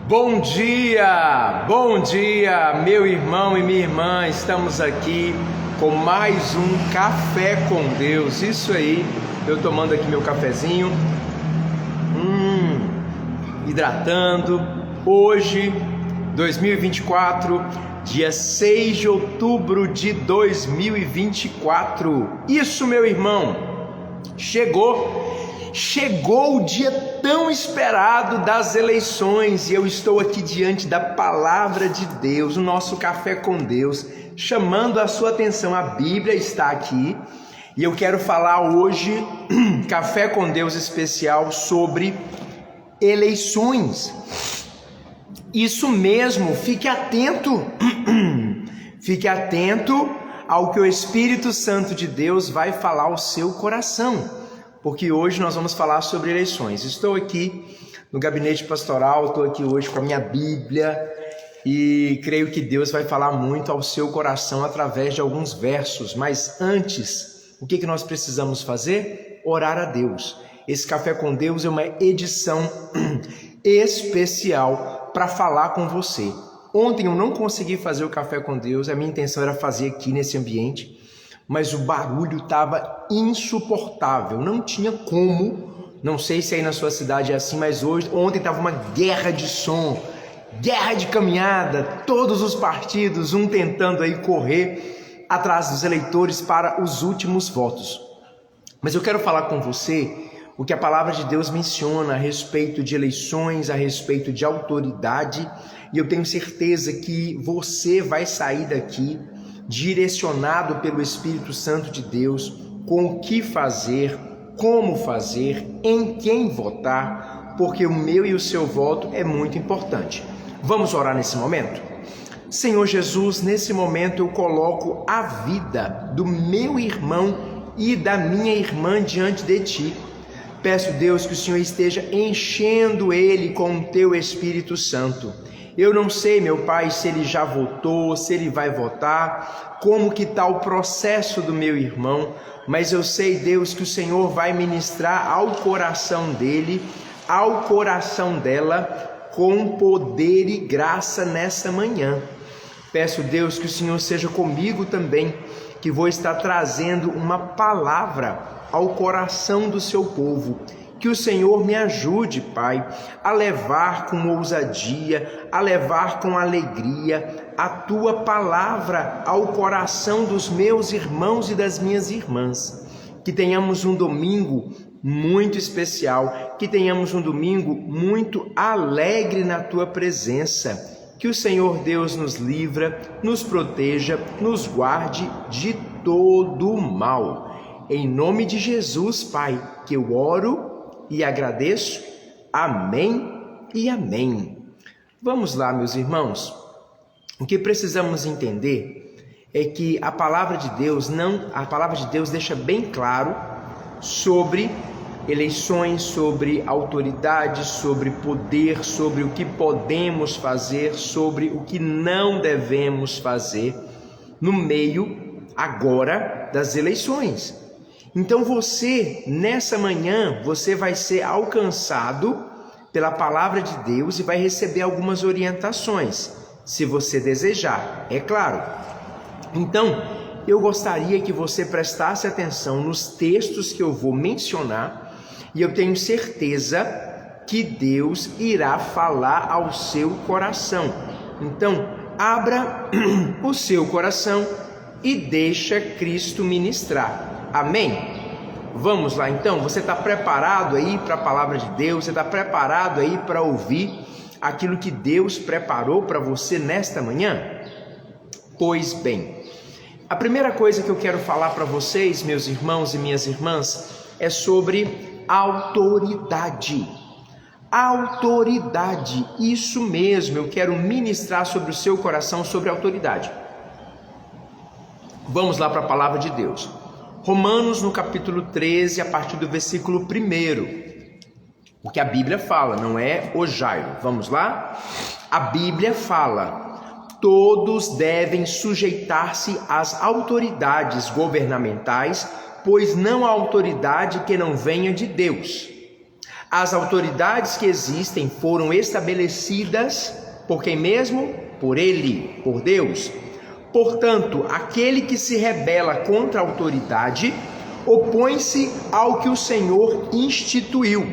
Bom dia, meu irmão e minha irmã. Estamos aqui com mais um Café com Deus. Isso aí, eu tomando aqui meu cafezinho, hidratando. Hoje, 2024, dia 6 de outubro de 2024. Isso, meu irmão, chegou o dia tão esperado das eleições e eu estou aqui diante da palavra de Deus, o nosso Café com Deus, chamando a sua atenção. A Bíblia está aqui e eu quero falar hoje, Café com Deus especial, sobre eleições. Isso mesmo, fique atento, fique atento ao que o Espírito Santo de Deus vai falar ao seu coração. Porque hoje nós vamos falar sobre eleições. Estou aqui no gabinete pastoral, estou aqui hoje com a minha Bíblia e creio que Deus vai falar muito ao seu coração através de alguns versos. Mas antes, o que nós precisamos fazer? Orar a Deus. Esse Café com Deus é uma edição especial para falar com você. Ontem eu não consegui fazer o Café com Deus, a minha intenção era fazer aqui nesse ambiente, mas o barulho estava insuportável, não tinha como. Não sei se aí na sua cidade é assim, mas ontem estava uma guerra de som, guerra de caminhada, todos os partidos, um tentando aí correr atrás dos eleitores para os últimos votos. Mas eu quero falar com você o que a palavra de Deus menciona a respeito de eleições, a respeito de autoridade, e eu tenho certeza que você vai sair daqui direcionado pelo Espírito Santo de Deus com o que fazer, como fazer, em quem votar, porque o meu e o seu voto é muito importante. Vamos orar nesse momento? Senhor Jesus, nesse momento eu coloco a vida do meu irmão e da minha irmã diante de Ti. Peço, Deus, que o Senhor esteja enchendo ele com o Teu Espírito Santo. Eu não sei, meu Pai, se ele já votou, se ele vai votar, como que está o processo do meu irmão, mas eu sei, Deus, que o Senhor vai ministrar ao coração dele, ao coração dela, com poder e graça nessa manhã. Peço, Deus, que o Senhor seja comigo também, que vou estar trazendo uma palavra ao coração do seu povo. Que o Senhor me ajude, Pai, a levar com ousadia, a levar com alegria a Tua palavra ao coração dos meus irmãos e das minhas irmãs. Que tenhamos um domingo muito especial, que tenhamos um domingo muito alegre na Tua presença. Que o Senhor Deus nos livra, nos proteja, nos guarde de todo o mal. Em nome de Jesus, Pai, que eu oro e agradeço. Amém e amém. Vamos lá, meus irmãos. O que precisamos entender é que a palavra de Deus deixa bem claro sobre eleições, sobre autoridade, sobre poder, sobre o que podemos fazer, sobre o que não devemos fazer no meio agora das eleições. Então você, nessa manhã, você vai ser alcançado pela palavra de Deus e vai receber algumas orientações, se você desejar, é claro. Então, eu gostaria que você prestasse atenção nos textos que eu vou mencionar e eu tenho certeza que Deus irá falar ao seu coração. Então, abra o seu coração e deixa Cristo ministrar. Amém? Vamos lá então, você está preparado aí para a palavra de Deus? Você está preparado aí para ouvir aquilo que Deus preparou para você nesta manhã? Pois bem, a primeira coisa que eu quero falar para vocês, meus irmãos e minhas irmãs, é sobre autoridade. Autoridade, isso mesmo, eu quero ministrar sobre o seu coração sobre autoridade. Vamos lá para a palavra de Deus. Romanos, no capítulo 13, a partir do versículo 1, o que a Bíblia fala, não é o Jairo. Vamos lá? A Bíblia fala: todos devem sujeitar-se às autoridades governamentais, pois não há autoridade que não venha de Deus. As autoridades que existem foram estabelecidas por quem mesmo? Por Ele, por Deus. Portanto, aquele que se rebela contra a autoridade opõe-se ao que o Senhor instituiu.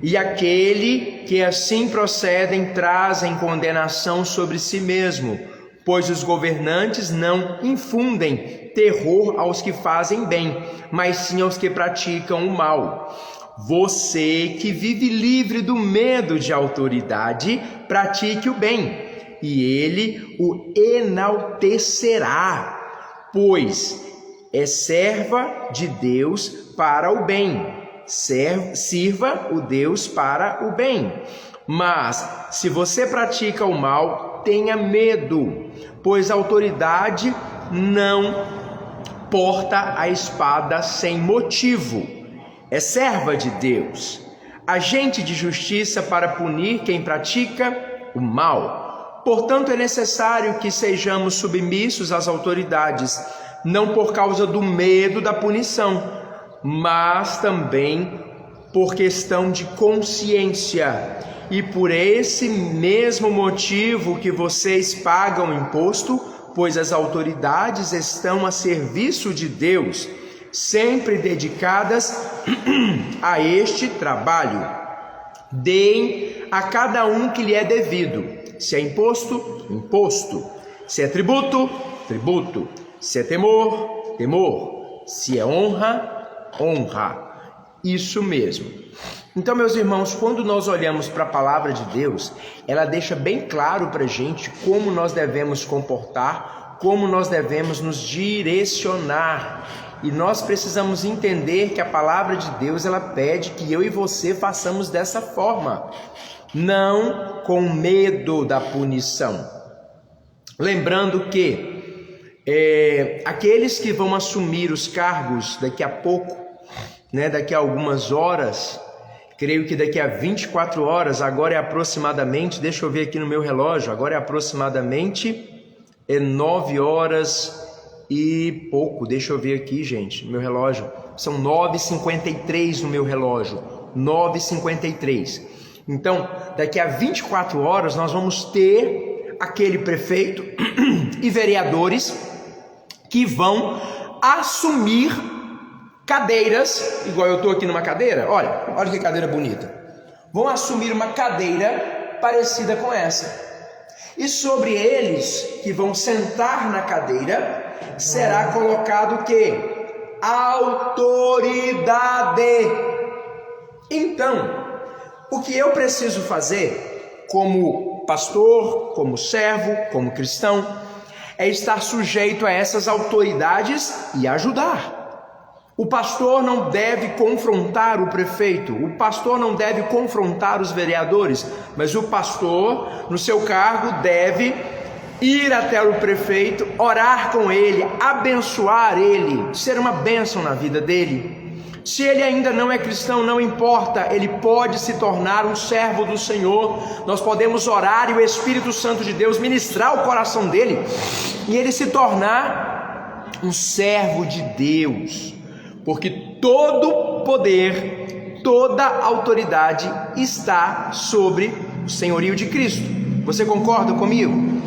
E aquele que assim procedem trazem condenação sobre si mesmo, pois os governantes não infundem terror aos que fazem bem, mas sim aos que praticam o mal. Você que vive livre do medo de autoridade, pratique o bem, e ele o enaltecerá, pois é serva de Deus para o bem. Sirva o Deus para o bem. Mas se você pratica o mal, tenha medo, pois a autoridade não porta a espada sem motivo. É serva de Deus, agente de justiça para punir quem pratica o mal. Portanto, é necessário que sejamos submissos às autoridades, não por causa do medo da punição, mas também por questão de consciência. E por esse mesmo motivo que vocês pagam imposto, pois as autoridades estão a serviço de Deus, sempre dedicadas a este trabalho. Deem a cada um que lhe é devido. Se é imposto, imposto. Se é tributo, tributo. Se é temor, temor. Se é honra, honra. Isso mesmo. Então, meus irmãos, quando nós olhamos para a palavra de Deus, ela deixa bem claro para a gente como nós devemos comportar, como nós devemos nos direcionar. E nós precisamos entender que a palavra de Deus, ela pede que eu e você façamos dessa forma, não com medo da punição. Lembrando que aqueles que vão assumir os cargos daqui a pouco, daqui a algumas horas, creio que daqui a 24 horas, agora é aproximadamente, deixa eu ver aqui no meu relógio, agora é aproximadamente 9 horas e pouco, deixa eu ver aqui, gente, no meu relógio, são 9h53 no meu relógio, 9h53. Então, daqui a 24 horas nós vamos ter aquele prefeito e vereadores que vão assumir cadeiras, igual eu estou aqui numa cadeira, olha que cadeira bonita, vão assumir uma cadeira parecida com essa, e sobre eles que vão sentar na cadeira, será colocado o quê? Autoridade. Então, o que eu preciso fazer, como pastor, como servo, como cristão, é estar sujeito a essas autoridades e ajudar. O pastor não deve confrontar o prefeito, o pastor não deve confrontar os vereadores, mas o pastor, no seu cargo, deve ir até o prefeito, orar com ele, abençoar ele, ser uma bênção na vida dele. Se ele ainda não é cristão, não importa, ele pode se tornar um servo do Senhor. Nós podemos orar e o Espírito Santo de Deus ministrar o coração dele e ele se tornar um servo de Deus, porque todo poder, toda autoridade está sobre o senhorio de Cristo. Você concorda comigo?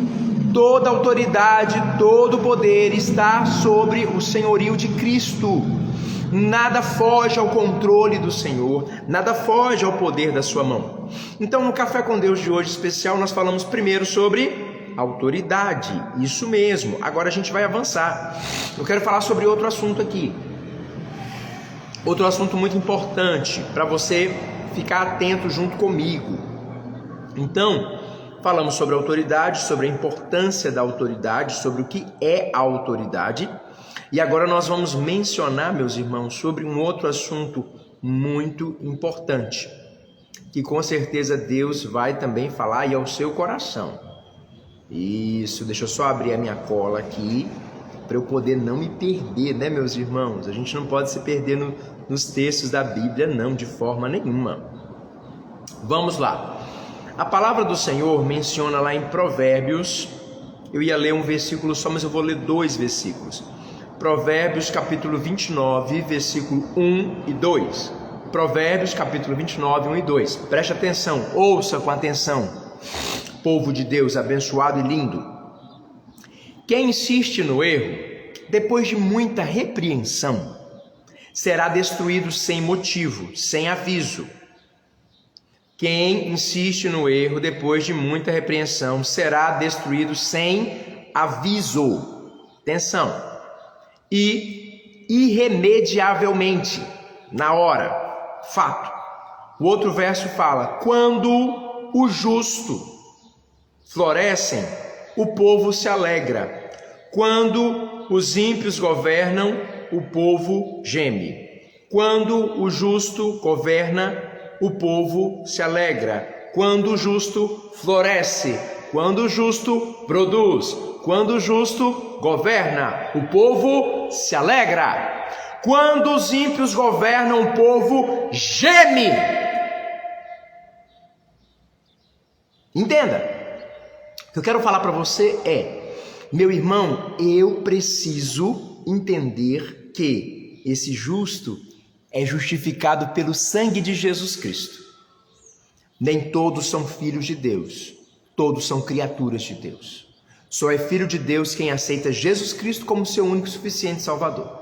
Toda autoridade, todo poder está sobre o senhorio de Cristo. Nada foge ao controle do Senhor, nada foge ao poder da sua mão. Então, no Café com Deus de hoje especial, nós falamos primeiro sobre autoridade, isso mesmo. Agora a gente vai avançar. Eu quero falar sobre outro assunto aqui, outro assunto muito importante para você ficar atento junto comigo. Então, falamos sobre autoridade, sobre a importância da autoridade, sobre o que é a autoridade. E agora nós vamos mencionar, meus irmãos, sobre um outro assunto muito importante, que com certeza Deus vai também falar e ao seu coração. Isso, deixa eu só abrir a minha cola aqui, para eu poder não me perder, né, meus irmãos? A gente não pode se perder nos textos da Bíblia, não, de forma nenhuma. Vamos lá. A palavra do Senhor menciona lá em Provérbios, eu ia ler um versículo só, mas eu vou ler 2 versículos. Provérbios capítulo 29, versículo 1 e 2. Provérbios, capítulo 29, 1 e 2. Preste atenção, ouça com atenção, povo de Deus abençoado e lindo. Quem insiste no erro, depois de muita repreensão, será destruído sem motivo, sem aviso. Quem insiste no erro, depois de muita repreensão, será destruído sem aviso. Atenção. E irremediavelmente, na hora. Fato. O outro verso fala: quando os justos florescem, o povo se alegra. Quando os ímpios governam, o povo geme. Quando o justo governa, o povo se alegra. Quando o justo floresce, quando o justo produz, quando o justo governa, o povo se alegra. Quando os ímpios governam, o povo geme. Entenda. O que eu quero falar para você é: meu irmão, eu preciso entender que esse justo é justificado pelo sangue de Jesus Cristo. Nem todos são filhos de Deus, todos são criaturas de Deus. Só é filho de Deus quem aceita Jesus Cristo como seu único e suficiente Salvador.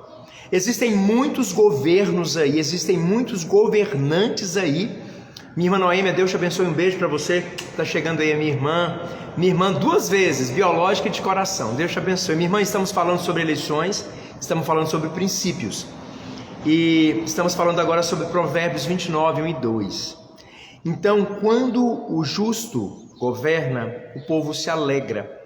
Existem muitos governos aí, existem muitos governantes aí. Minha irmã Noêmia, Deus te abençoe, um beijo para você. Está chegando aí a minha irmã 2 vezes, biológica e de coração. Deus te abençoe. Minha irmã, estamos falando sobre eleições, estamos falando sobre princípios. E estamos falando agora sobre Provérbios 29, 1 e 2. Então, quando o justo governa, o povo se alegra.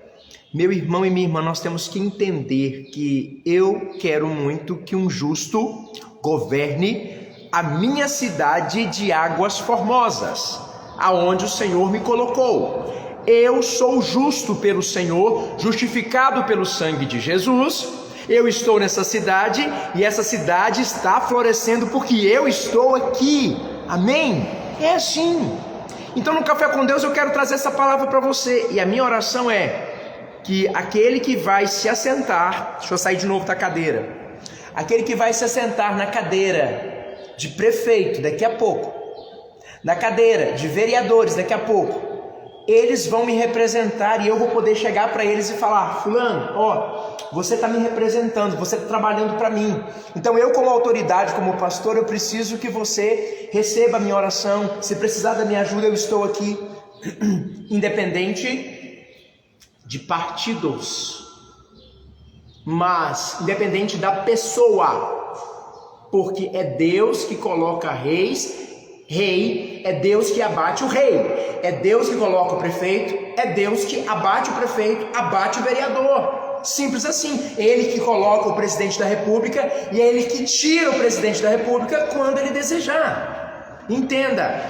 Meu irmão e minha irmã, nós temos que entender que eu quero muito que um justo governe a minha cidade de Águas Formosas, aonde o Senhor me colocou. Eu sou justo pelo Senhor, justificado pelo sangue de Jesus. Eu estou nessa cidade e essa cidade está florescendo porque eu estou aqui. Amém? É assim. Então, no Café com Deus, eu quero trazer essa palavra para você. E a minha oração é que aquele que vai se assentar, deixa eu sair de novo da cadeira, aquele que vai se assentar na cadeira de prefeito daqui a pouco, na cadeira de vereadores daqui a pouco, eles vão me representar e eu vou poder chegar para eles e falar: fulano, ó, você está me representando, você está trabalhando para mim. Então eu, como autoridade, como pastor, eu preciso que você receba a minha oração. Se precisar da minha ajuda, eu estou aqui, independente de partidos, mas independente da pessoa, porque é Deus que coloca reis, rei é Deus que abate o rei, é Deus que coloca o prefeito, é Deus que abate o prefeito, abate o vereador, simples assim. É Ele que coloca o presidente da república e é Ele que tira o presidente da república quando Ele desejar. Entenda,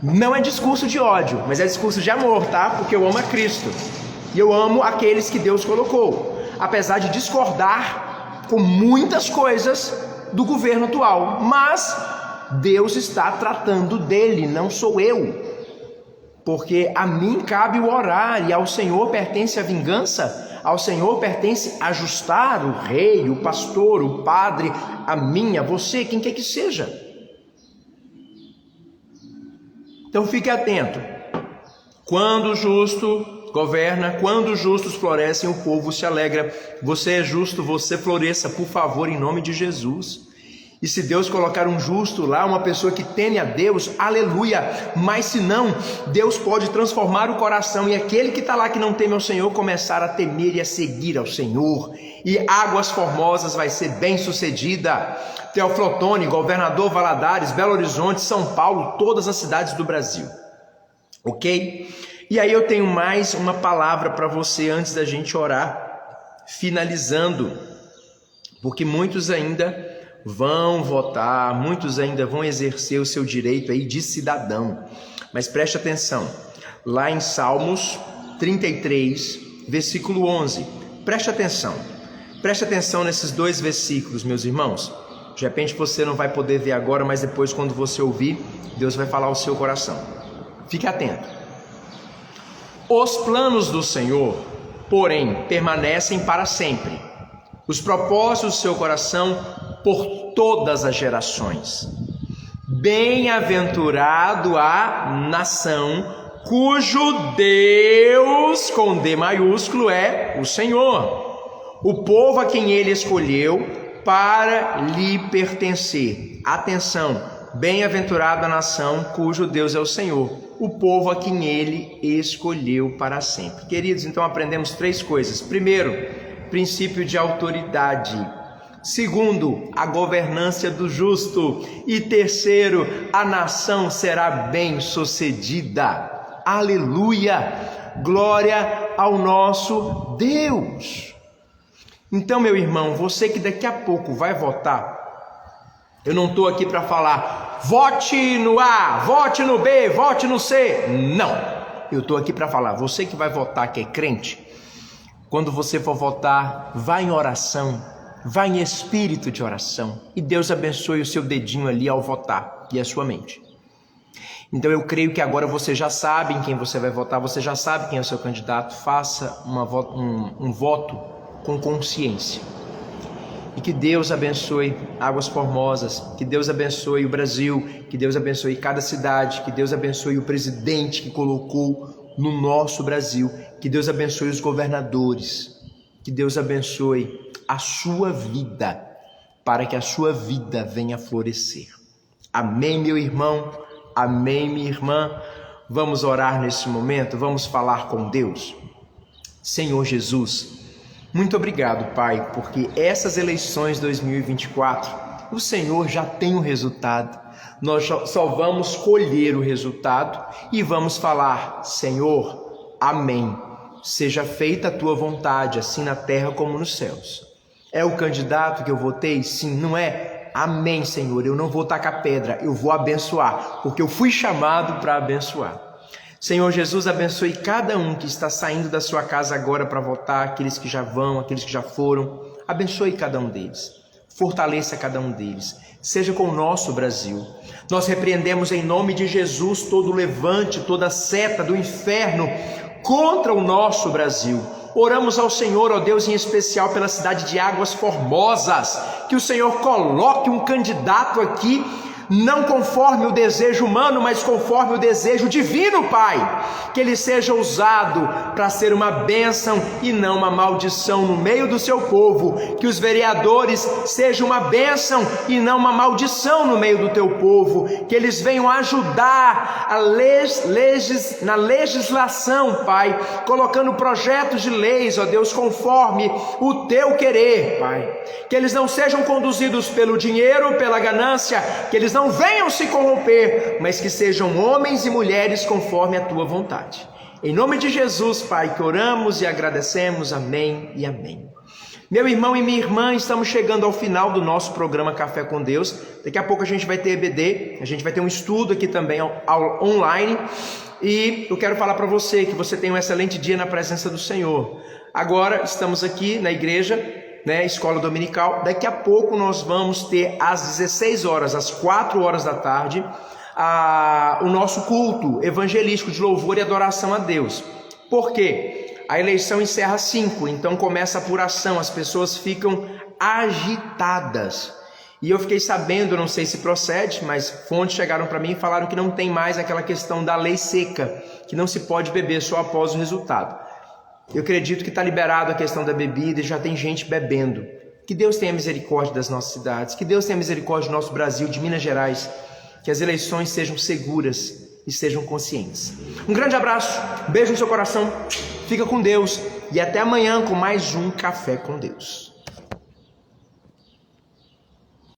não é discurso de ódio, mas é discurso de amor, tá? Porque eu amo a Cristo e eu amo aqueles que Deus colocou, apesar de discordar com muitas coisas do governo atual, mas Deus está tratando dele, não sou eu, porque a mim cabe o orar e ao Senhor pertence a vingança, ao Senhor pertence ajustar o rei, o pastor, o padre, a mim, a você, quem quer que seja. Então fique atento. Quando o justo governa, quando os justos florescem, o povo se alegra. Você é justo, você floresça, por favor, em nome de Jesus. E se Deus colocar um justo lá, uma pessoa que teme a Deus, aleluia. Mas se não, Deus pode transformar o coração e aquele que está lá que não teme ao Senhor começar a temer e a seguir ao Senhor. E Águas Formosas vai ser bem sucedida. Teoflotone, Governador Valadares, Belo Horizonte, São Paulo, todas as cidades do Brasil. Ok? E aí eu tenho mais uma palavra para você antes da gente orar, finalizando, porque muitos ainda vão votar, muitos ainda vão exercer o seu direito aí de cidadão. Mas preste atenção, lá em Salmos 33, versículo 11, preste atenção nesses 2 versículos, meus irmãos. De repente você não vai poder ver agora, mas depois quando você ouvir, Deus vai falar ao seu coração. Fique atento. Os planos do Senhor, porém, permanecem para sempre. Os propósitos do seu coração por todas as gerações. Bem-aventurado a nação cujo Deus, com D maiúsculo, é o Senhor, o povo a quem ele escolheu para lhe pertencer. Atenção, bem-aventurado a nação cujo Deus é o Senhor, o povo a quem ele escolheu para sempre. Queridos, então aprendemos 3 coisas. Primeiro, princípio de autoridade. Segundo, a governança do justo. E terceiro, a nação será bem-sucedida. Aleluia! Glória ao nosso Deus! Então, meu irmão, você que daqui a pouco vai votar, eu não estou aqui para falar, vote no A, vote no B, vote no C. Não! Eu estou aqui para falar, você que vai votar, que é crente, quando você for votar, vá em oração, vá em espírito de oração, e Deus abençoe o seu dedinho ali ao votar, e a sua mente. Então eu creio que agora você já sabe em quem você vai votar, você já sabe quem é o seu candidato. Faça um voto com consciência. E que Deus abençoe Águas Formosas, que Deus abençoe o Brasil, que Deus abençoe cada cidade, que Deus abençoe o presidente que colocou no nosso Brasil, que Deus abençoe os governadores, que Deus abençoe a sua vida, para que a sua vida venha florescer. Amém, meu irmão? Amém, minha irmã? Vamos orar nesse momento, vamos falar com Deus. Senhor Jesus, muito obrigado, Pai, porque essas eleições 2024, o Senhor já tem o resultado. Nós só vamos colher o resultado e vamos falar, Senhor, amém. Seja feita a tua vontade, assim na terra como nos céus. É o candidato que eu votei? Sim, não é? Amém, Senhor, eu não vou tacar pedra, eu vou abençoar, porque eu fui chamado para abençoar. Senhor Jesus, abençoe cada um que está saindo da sua casa agora para votar, aqueles que já vão, aqueles que já foram. Abençoe cada um deles, fortaleça cada um deles. Seja com o nosso Brasil. Nós repreendemos em nome de Jesus todo levante, toda seta do inferno contra o nosso Brasil. Oramos ao Senhor, ó Deus, em especial pela cidade de Águas Formosas, que o Senhor coloque um candidato aqui, não conforme o desejo humano, mas conforme o desejo divino, Pai. Que ele seja usado para ser uma bênção e não uma maldição no meio do seu povo. Que os vereadores sejam uma bênção e não uma maldição no meio do teu povo. Que eles venham ajudar na legislação, Pai, colocando projetos de leis, ó Deus, conforme o teu querer, Pai. Que eles não sejam conduzidos pelo dinheiro, pela ganância, que eles não venham se corromper, mas que sejam homens e mulheres conforme a tua vontade. Em nome de Jesus, Pai, que oramos e agradecemos. Amém e amém. Meu irmão e minha irmã, estamos chegando ao final do nosso programa Café com Deus. Daqui a pouco a gente vai ter EBD, a gente vai ter um estudo aqui também online. E eu quero falar para você que você tenha um excelente dia na presença do Senhor. Agora estamos aqui na igreja, escola dominical. Daqui a pouco nós vamos ter às 16 horas, às 4 horas da tarde, o nosso culto evangelístico de louvor e adoração a Deus. Por quê? A eleição encerra às 5, então começa a apuração, as pessoas ficam agitadas. E eu fiquei sabendo, não sei se procede, mas fontes chegaram para mim e falaram que não tem mais aquela questão da lei seca, que não se pode beber só após o resultado. Eu acredito que está liberado a questão da bebida e já tem gente bebendo. Que Deus tenha misericórdia das nossas cidades, que Deus tenha misericórdia do nosso Brasil, de Minas Gerais, que as eleições sejam seguras e sejam conscientes. Um grande abraço, beijo no seu coração, fica com Deus e até amanhã com mais um Café com Deus.